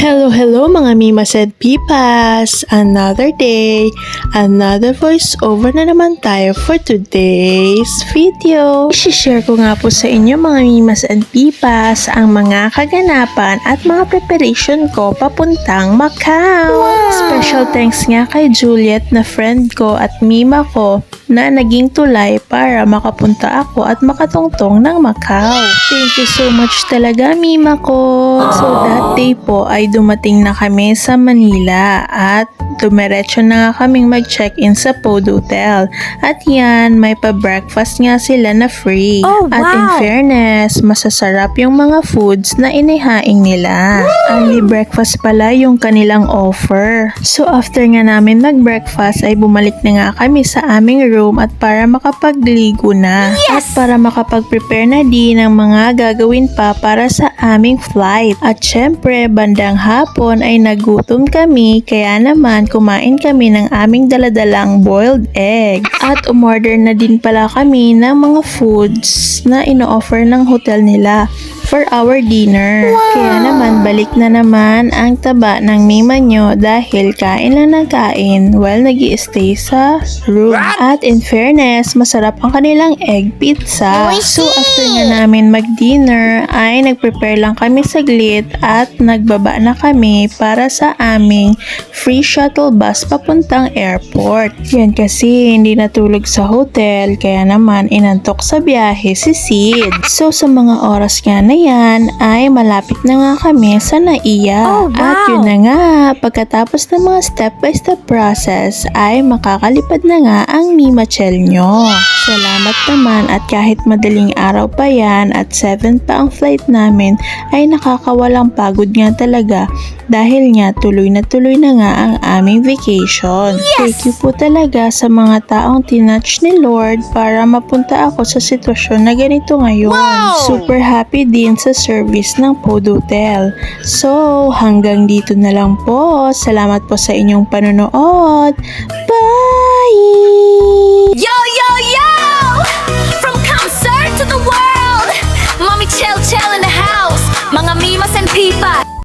Hello mga Mimas and Pipas! Another day, another voiceover na naman tayo for today's video. I-share ko nga po sa inyo mga Mimas and Pipas ang mga kaganapan at mga preparation ko papuntang Macau. Wow! Special thanks nga kay Juliet na friend ko at Mima ko na naging tulay para makapunta ako at makatungtong ng Macau. Thank you so much talaga Mima ko. So that day po ay dumating na kami sa Manila at dumiretso na nga kaming mag-check-in sa Pod Hotel. At yan, may pa-breakfast nga sila na free. Oh, wow! At in fairness, masasarap yung mga foods na inihaing nila. Only breakfast pala yung kanilang offer. So after nga namin mag-breakfast ay bumalik na nga kami sa aming room at para makapagligo na. At para makapag-prepare na din ng mga gagawin pa para sa aming flight. At syempre, bandang hapon ay nagutom kami kaya naman kumain kami ng aming daladalang boiled egg. At umorder na din pala kami ng mga foods na ino-offer ng hotel nila for our dinner. Wow! Kaya naman balik na naman ang taba ng Mima nyo dahil kain lang ng kain while nag-i-stay sa room. At in fairness, masarap ang kanilang egg pizza. So after nga namin mag-dinner ay nag-prepare lang kami saglit at nagbaba na kami para sa aming free shuttle bus papuntang airport. Yan kasi hindi natulog sa hotel kaya naman inantok sa biyahe si Sid. So sa mga oras nga na yan ay malapit na nga kami sa Naiya. Oh, wow! At yun na nga, pagkatapos ng mga step-by-step process ay makakalipad na nga ang Mimachel nyo. Salamat naman at kahit madaling araw pa yan at 7 pa ang flight namin ay nakakawalang pagod nga talaga dahil nga tuloy na nga ang aming vacation. Thank you po talaga sa mga taong tinouch ni Lord para mapunta ako sa sitwasyon na ganito ngayon. Wow! Super happy din sa service ng Pod Hotel. So, hanggang dito na lang po. Salamat po sa inyong panonood. Bye! Yo!